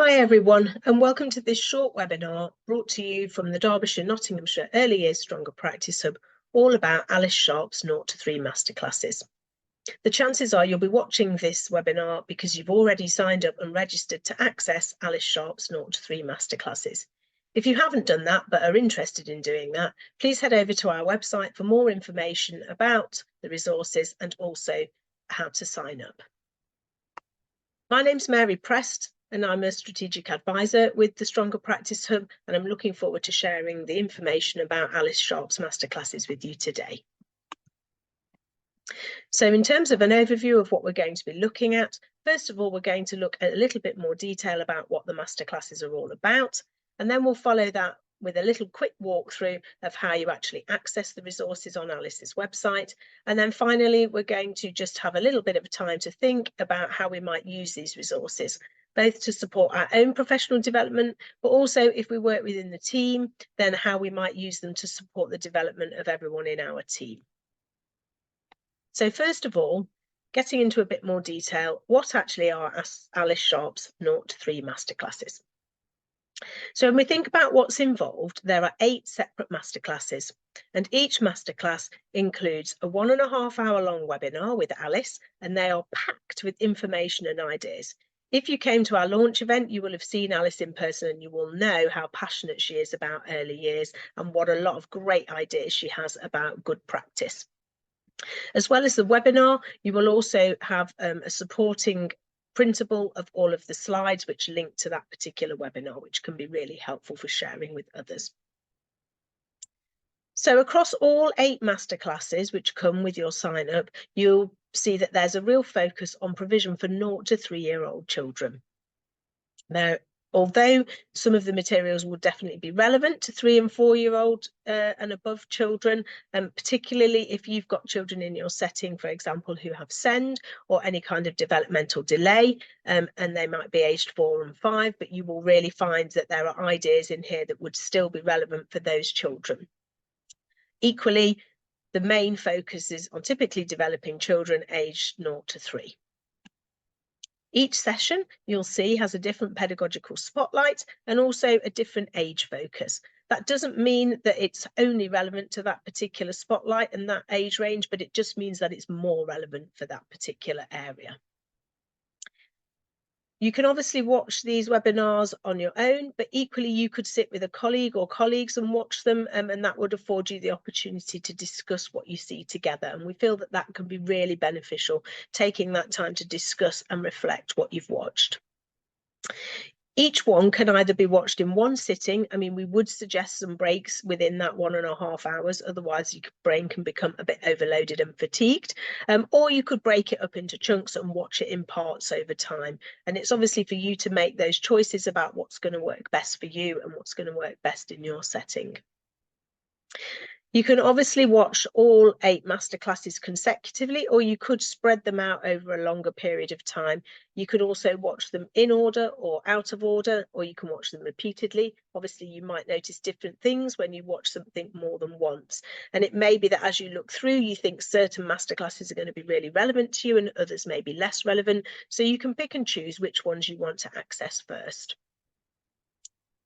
Hi everyone, and welcome to this short webinar brought to you from the Derbyshire Nottinghamshire Early Years Stronger Practice Hub, all about Alice Sharpe's 0 to 3 Masterclasses. The chances are you'll be watching this webinar because you've already signed up and registered to access Alice Sharpe's 0 to 3 Masterclasses. If you haven't done that but are interested in doing that, please head over to our website for more information about the resources and also how to sign up. My name's Mary Prest, and I'm a strategic advisor with the Stronger Practice Hub, and I'm looking forward to sharing the information about Alice Sharpe's Masterclasses with you today. So in terms of an overview of what we're going to be looking at, first of all, we're going to look at a little bit more detail about what the Masterclasses are all about, and then we'll follow that with a little quick walkthrough of how you actually access the resources on Alice's website. And then finally, we're going to just have a little bit of time to think about how we might use these resources, both to support our own professional development, but also if we work within the team, then how we might use them to support the development of everyone in our team. So first of all, getting into a bit more detail, what actually are Alice Sharpe's 0 to 3 Masterclasses? So when we think about what's involved, there are 8 separate masterclasses, and each masterclass includes a 1.5 hour long webinar with Alice, and they are packed with information and ideas. If you came to our launch event, you will have seen Alice in person and you will know how passionate she is about early years and what a lot of great ideas she has about good practice. As well as the webinar, you will also have a supporting printable of all of the slides which link to that particular webinar, which can be really helpful for sharing with others. So across all 8 masterclasses which come with your sign up, you'll see that there's a real focus on provision for 0 to 3-year-old children. Now, although some of the materials will definitely be relevant to 3 and 4-year-old and above children, particularly if you've got children in your setting, for example, who have SEND or any kind of developmental delay, and they might be aged 4 and 5, but you will really find that there are ideas in here that would still be relevant for those children. Equally, the main focus is on typically developing children aged 0 to 3. Each session, you'll see, has a different pedagogical spotlight and also a different age focus. That doesn't mean that it's only relevant to that particular spotlight and that age range, but it just means that it's more relevant for that particular area. You can obviously watch these webinars on your own, but equally you could sit with a colleague or colleagues and watch them, and that would afford you the opportunity to discuss what you see together. And we feel that that can be really beneficial, taking that time to discuss and reflect what you've watched. Each one can either be watched in one sitting. I mean, we would suggest some breaks within that 1.5 hours, otherwise your brain can become a bit overloaded and fatigued. Or you could break it up into chunks and watch it in parts over time. And it's obviously for you to make those choices about what's going to work best for you and what's going to work best in your setting. You can obviously watch all 8 masterclasses consecutively, or you could spread them out over a longer period of time. You could also watch them in order or out of order, or you can watch them repeatedly. Obviously, you might notice different things when you watch something more than once. And it may be that as you look through, you think certain masterclasses are going to be really relevant to you and others may be less relevant. So you can pick and choose which ones you want to access first.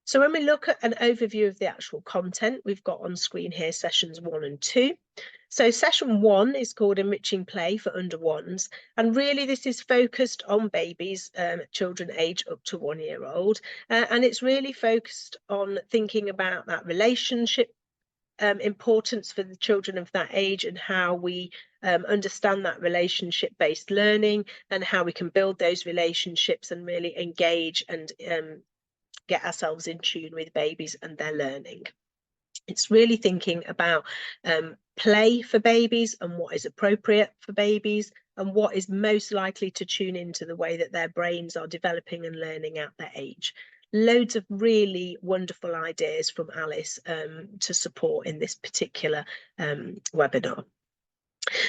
So when we look at an overview of the actual content, we've got on screen here sessions 1 and 2. So session 1 is called Enriching Play for Under Ones. And really this is focused on babies, children aged up to 1 year old. And it's really focused on thinking about that relationship importance for the children of that age and how we understand that relationship-based learning and how we can build those relationships and really engage and get ourselves in tune with babies and their learning. It's really thinking about play for babies and what is appropriate for babies and what is most likely to tune into the way that their brains are developing and learning at their age. Loads of really wonderful ideas from Alice to support in this particular webinar.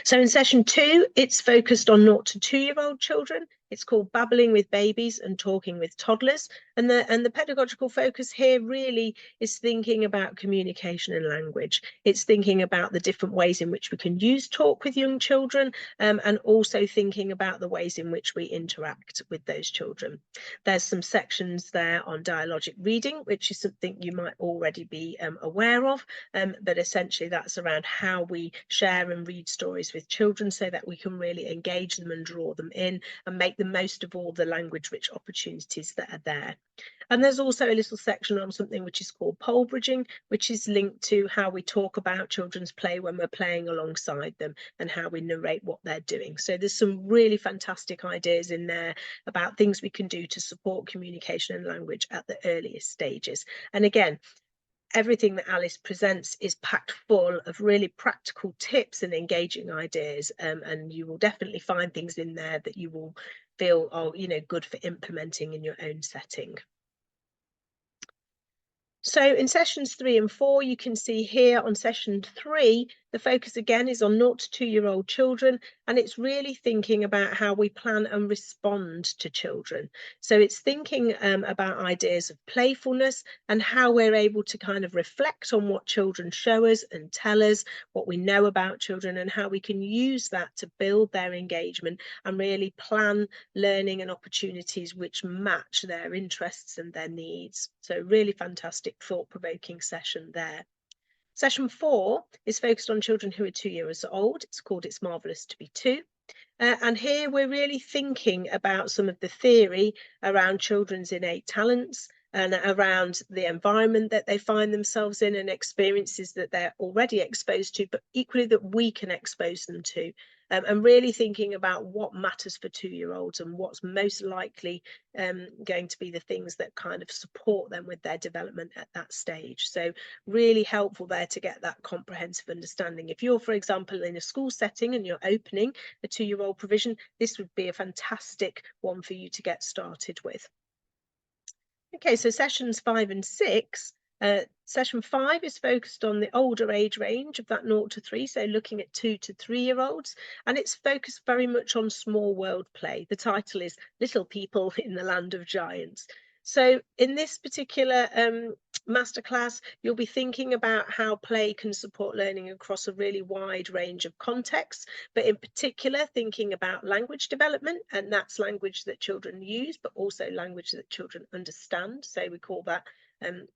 So in session 2, it's focused on 0 to 2-year-old children. It's called Babbling with Babies and Talking with Toddlers. And the pedagogical focus here really is thinking about communication and language. It's thinking about the different ways in which we can use talk with young children, and also thinking about the ways in which we interact with those children. There's some sections there on dialogic reading, which is something you might already be aware of, but essentially that's around how we share and read stories with children so that we can really engage them and draw them in and make the most of all the language rich opportunities that are there. And there's also a little section on something which is called pole bridging, which is linked to how we talk about children's play when we're playing alongside them and how we narrate what they're doing. So there's some really fantastic ideas in there about things we can do to support communication and language at the earliest stages. And again, everything that Alice presents is packed full of really practical tips and engaging ideas, and you will definitely find things in there that you will feel are, you know, good for implementing in your own setting. So in sessions 3 and 4, you can see here on session 3, the focus again is on 0 to 2-year-old children, and it's really thinking about how we plan and respond to children. So it's thinking about ideas of playfulness and how we're able to kind of reflect on what children show us and tell us, what we know about children, and how we can use that to build their engagement and really plan learning and opportunities which match their interests and their needs. So really fantastic, thought-provoking session there. Session 4 is focused on children who are 2 years old. It's called It's Marvellous to be 2. And here we're really thinking about some of the theory around children's innate talents and around the environment that they find themselves in and experiences that they're already exposed to, but equally that we can expose them to. And really thinking about what matters for 2-year-olds and what's most likely going to be the things that kind of support them with their development at that stage. So really helpful there to get that comprehensive understanding. If you're, for example, in a school setting and you're opening a 2-year-old provision, this would be a fantastic one for you to get started with. Okay, so sessions 5 and 6. Session 5 is focused on the older age range of that 0 to 3, so looking at 2 to 3-year-olds, and it's focused very much on small world play. The title is Little People in the Land of Giants. So in this particular masterclass, you'll be thinking about how play can support learning across a really wide range of contexts, but in particular thinking about language development, and that's language that children use, but also language that children understand. So we call that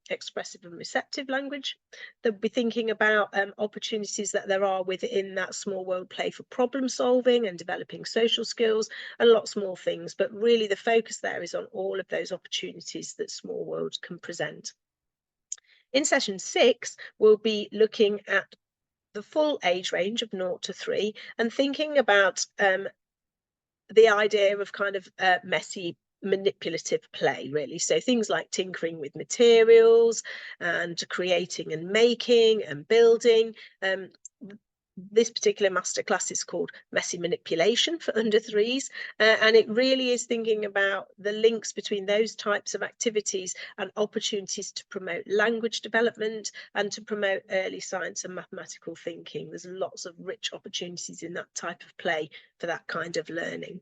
expressive and receptive language. They'll be thinking about opportunities that there are within that small world play for problem solving and developing social skills and lots more things, but really the focus there is on all of those opportunities that small world can present. In session 6, we'll be looking at the full age range of 0 to 3 and thinking about the idea of kind of messy manipulative play, really. So things like tinkering with materials and creating and making and building. This particular masterclass is called Messy Manipulation for under 3s, and it really is thinking about the links between those types of activities and opportunities to promote language development and to promote early science and mathematical thinking. There's lots of rich opportunities in that type of play for that kind of learning.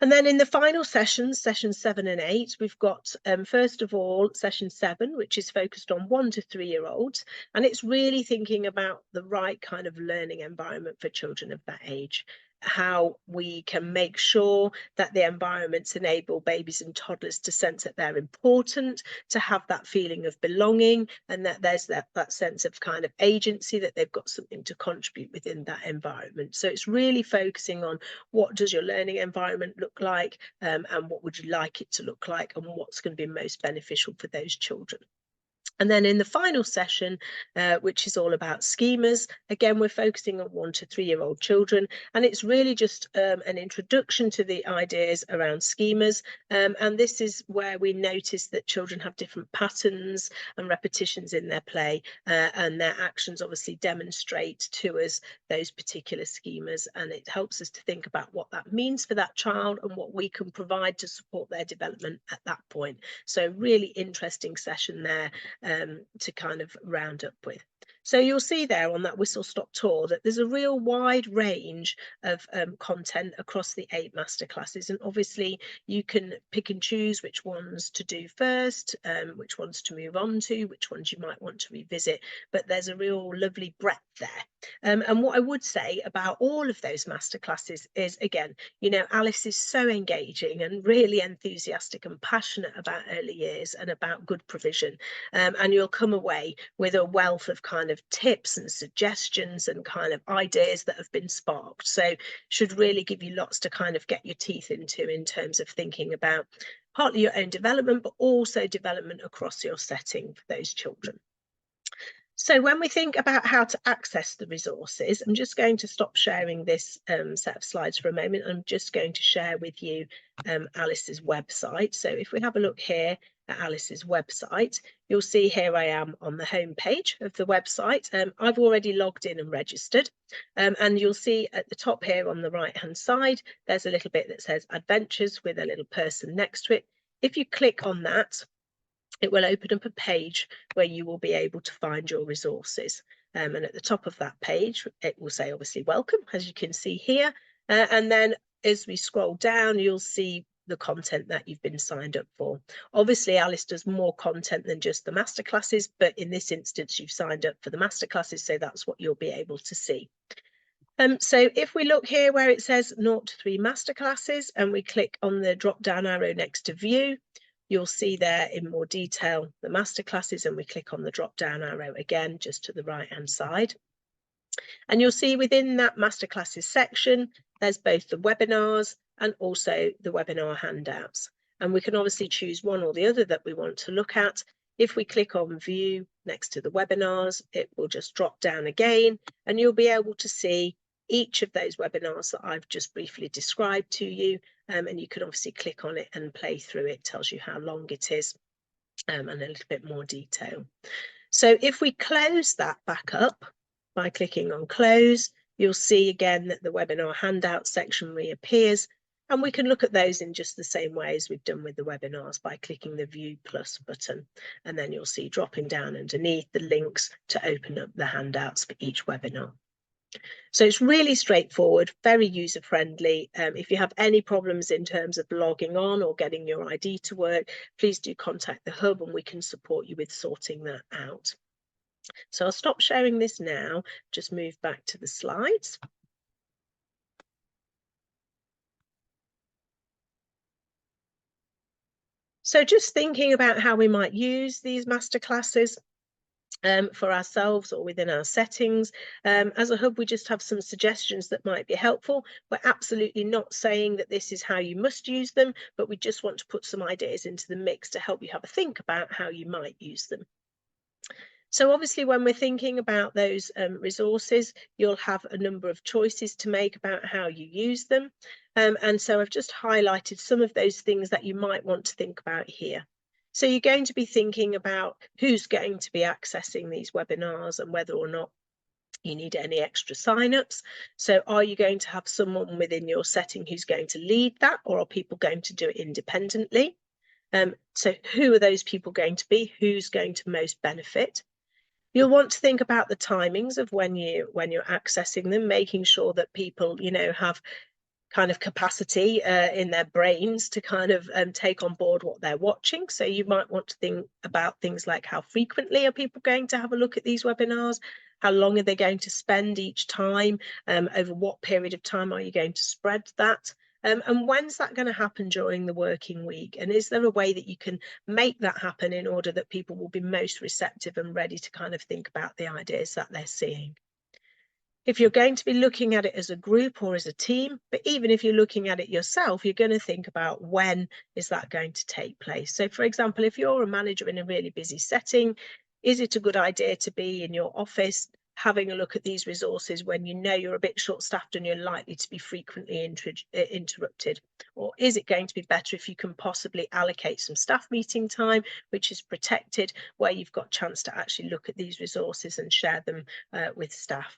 And then in the final sessions, sessions 7 and 8, we've got, first of all, session 7, which is focused on 1 to 3-year-olds. And it's really thinking about the right kind of learning environment for children of that age, how we can make sure that the environments enable babies and toddlers to sense that they're important, to have that feeling of belonging, and that there's that sense of kind of agency, that they've got something to contribute within that environment. So it's really focusing on what does your learning environment look like, and what would you like it to look like, and what's going to be most beneficial for those children. And then in the final session, which is all about schemas, again, we're focusing on 1 to 3-year-old children, and it's really just an introduction to the ideas around schemas. And this is where we notice that children have different patterns and repetitions in their play, and their actions obviously demonstrate to us those particular schemas, and it helps us to think about what that means for that child and what we can provide to support their development at that point. So really interesting session there to kind of round up with. So you'll see there on that whistle stop tour that there's a real wide range of content across the 8 masterclasses, and obviously you can pick and choose which ones to do first, which ones to move on to, which ones you might want to revisit, but there's a real lovely breadth there. And what I would say about all of those masterclasses is, again, you know, Alice is so engaging and really enthusiastic and passionate about early years and about good provision, and you'll come away with a wealth of kind of tips and suggestions and kind of ideas that have been sparked. So should really give you lots to kind of get your teeth into in terms of thinking about partly your own development, but also development across your setting for those children. So when we think about how to access the resources, I'm just going to stop sharing this set of slides for a moment. I'm just going to share with you Alice's website. So if we have a look here at Alice's website, you'll see here I am on the home page of the website. I've already logged in and registered, and you'll see at the top here on the right hand side, there's a little bit that says Adventures with a little person next to it. If you click on that, it will open up a page where you will be able to find your resources. And at the top of that page, it will say, obviously, welcome, as you can see here. And then as we scroll down, you'll see the content that you've been signed up for. Obviously, Alice does more content than just the masterclasses, but in this instance, you've signed up for the masterclasses, so that's what you'll be able to see. So if we look here where it says 0 to 3 masterclasses and we click on the drop down arrow next to view, you'll see there in more detail the masterclasses, and we click on the drop down arrow again just to the right hand side. And you'll see within that masterclasses section, there's both the webinars and also the webinar handouts. And we can obviously choose one or the other that we want to look at. If we click on view next to the webinars, it will just drop down again, and you'll be able to see each of those webinars that I've just briefly described to you. And you can obviously click on it and play through it. It tells you how long it is, and a little bit more detail. So if we close that back up by clicking on close, you'll see again that the webinar handout section reappears, and we can look at those in just the same way as we've done with the webinars by clicking the View Plus button. And then you'll see dropping down underneath the links to open up the handouts for each webinar. So it's really straightforward, very user-friendly. If you have any problems in terms of logging on or getting your ID to work, please do contact the hub and we can support you with sorting that out. So I'll stop sharing this now, just move back to the slides. So just thinking about how we might use these masterclasses for ourselves or within our settings. As a hub, we just have some suggestions that might be helpful. We're absolutely not saying that this is how you must use them, but we just want to put some ideas into the mix to help you have a think about how you might use them. So obviously, when we're thinking about those resources, you'll have a number of choices to make about how you use them. And so I've just highlighted some of those things that you might want to think about here. So you're going to be thinking about who's going to be accessing these webinars and whether or not you need any extra sign-ups. So are you going to have someone within your setting who's going to lead that, or are people going to do it independently? So who are those people going to be? Who's going to most benefit? You'll want to think about the timings of when you're accessing them, making sure that people, you know, have kind of capacity in their brains to kind of take on board what they're watching. So you might want to think about things like how frequently are people going to have a look at these webinars? How long are they going to spend each time? Over what period of time are you going to spread that? And when's that going to happen during the working week? And is there a way that you can make that happen in order that people will be most receptive and ready to kind of think about the ideas that they're seeing? If you're going to be looking at it as a group or as a team, but even if you're looking at it yourself, you're going to think about when is that going to take place. So for example, if you're a manager in a really busy setting, is it a good idea to be in your office having a look at these resources when you know you're a bit short-staffed and you're likely to be frequently interrupted? Or is it going to be better if you can possibly allocate some staff meeting time, which is protected, where you've got a chance to actually look at these resources and share them with staff?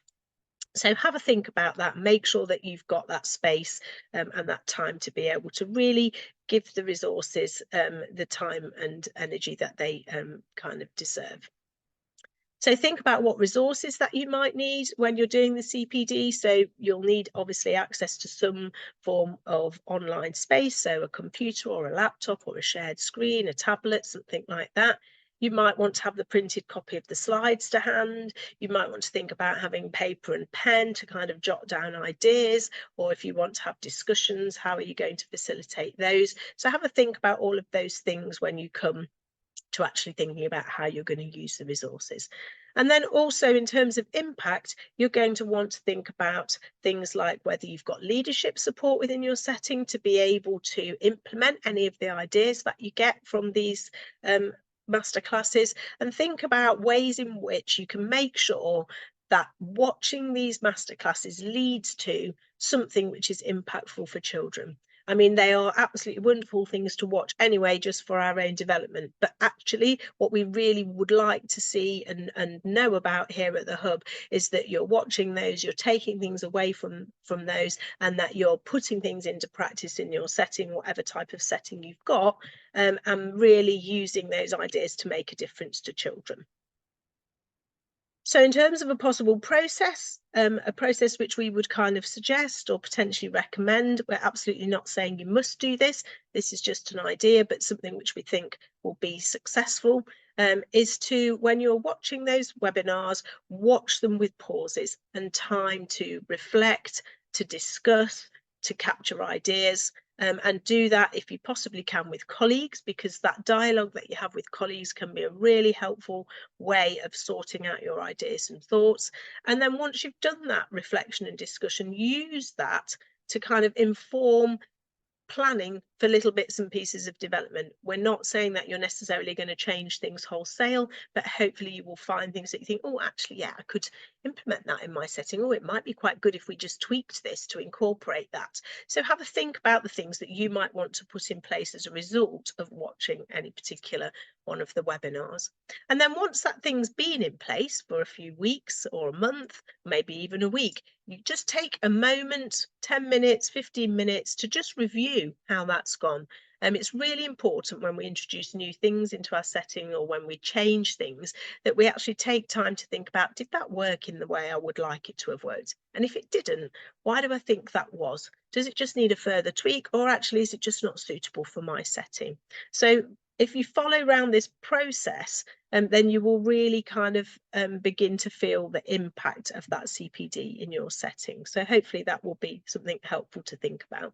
So have a think about that, make sure that you've got that space and that time to be able to really give the resources the time and energy that they kind of deserve. So think about what resources that you might need when you're doing the CPD. So you'll need obviously access to some form of online space, so a computer or a laptop or a shared screen, a tablet, something like that. You might want to have the printed copy of the slides to hand. You might want to think about having paper and pen to kind of jot down ideas, or if you want to have discussions, how are you going to facilitate those? So have a think about all of those things when you come to actually thinking about how you're going to use the resources. And then also in terms of impact, you're going to want to think about things like whether you've got leadership support within your setting to be able to implement any of the ideas that you get from these masterclasses, and think about ways in which you can make sure that watching these masterclasses leads to something which is impactful for children. I mean, they are absolutely wonderful things to watch anyway, just for our own development. But actually, what we really would like to see and know about here at the Hub is that you're watching those, you're taking things away from those, and that you're putting things into practice in your setting, whatever type of setting you've got, and really using those ideas to make a difference to children. So in terms of a possible process, a process which we would kind of suggest or potentially recommend, we're absolutely not saying you must do this. This is just an idea, but something which we think will be successful, is to, when you're watching those webinars, watch them with pauses and time to reflect, to discuss, to capture ideas. And do that if you possibly can with colleagues, because that dialogue that you have with colleagues can be a really helpful way of sorting out your ideas and thoughts. And then once you've done that reflection and discussion, use that to kind of inform planning for little bits and pieces of development. We're not saying that you're necessarily going to change things wholesale, but hopefully you will find things that you think, oh, actually, yeah, I could implement that in my setting. Oh, it might be quite good if we just tweaked this to incorporate that. So have a think about the things that you might want to put in place as a result of watching any particular one of the webinars. And then once that thing's been in place for a few weeks or a month, maybe even a week, you just take a moment, 10 minutes, 15 minutes to just review how that's gone. It's really important when we introduce new things into our setting or when we change things that we actually take time to think about, did that work in the way I would like it to have worked? And if it didn't, why do I think that was? Does it just need a further tweak, or actually is it just not suitable for my setting? So if you follow around this process, then you will really kind of begin to feel the impact of that CPD in your setting. So hopefully that will be something helpful to think about.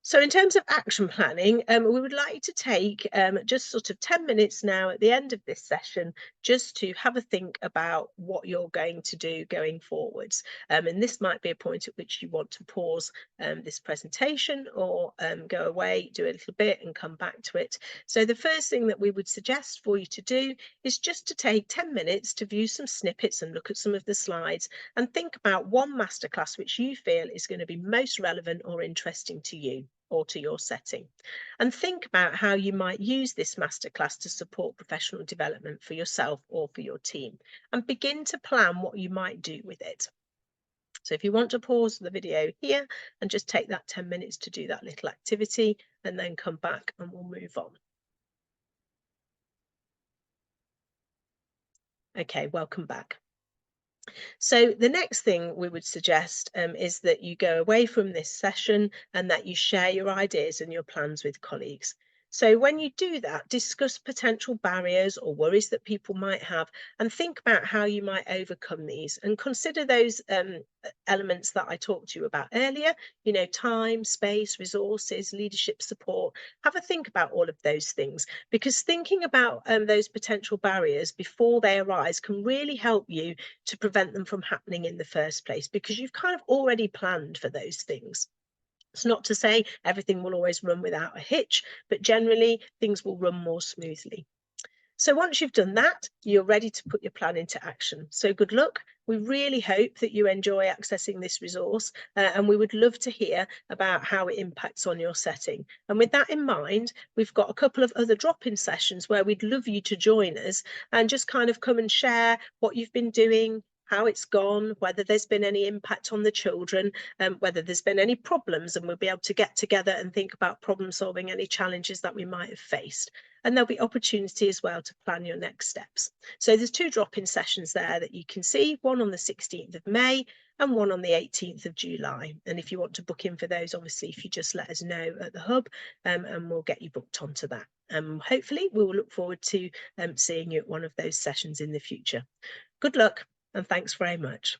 So in terms of action planning, we would like you to take just sort of 10 minutes now at the end of this session, just to have a think about what you're going to do going forwards. And this might be a point at which you want to pause this presentation, or go away, do a little bit and come back to it. So the first thing that we would suggest for you to do is just to take 10 minutes to view some snippets and look at some of the slides and think about one masterclass which you feel is going to be most relevant or interesting to you or to your setting, and think about how you might use this masterclass to support professional development for yourself or for your team, and begin to plan what you might do with it. So if you want to pause the video here and just take that 10 minutes to do that little activity, and then come back and we'll move on. Okay, welcome back. So the next thing we would suggest is that you go away from this session and that you share your ideas and your plans with colleagues. So when you do that, discuss potential barriers or worries that people might have, and think about how you might overcome these, and consider those elements that I talked to you about earlier, you know, time, space, resources, leadership support. Have a think about all of those things, because thinking about those potential barriers before they arise can really help you to prevent them from happening in the first place, because you've kind of already planned for those things. It's not to say everything will always run without a hitch, but generally things will run more smoothly. So once you've done that, you're ready to put your plan into action. So good luck. We really hope that you enjoy accessing this resource, and we would love to hear about how it impacts on your setting. And with that in mind, we've got a couple of other drop-in sessions where we'd love you to join us and just kind of come and share what you've been doing, how it's gone, whether there's been any impact on the children, whether there's been any problems, and we'll be able to get together and think about problem solving any challenges that we might have faced. and there'll be opportunity as well to plan your next steps. So there's 2 drop-in sessions there that you can see, one on the 16th of May and one on the 18th of July. And if you want to book in for those, obviously, if you just let us know at the hub, and we'll get you booked onto that. Hopefully we will look forward to seeing you at one of those sessions in the future. Good luck and thanks very much.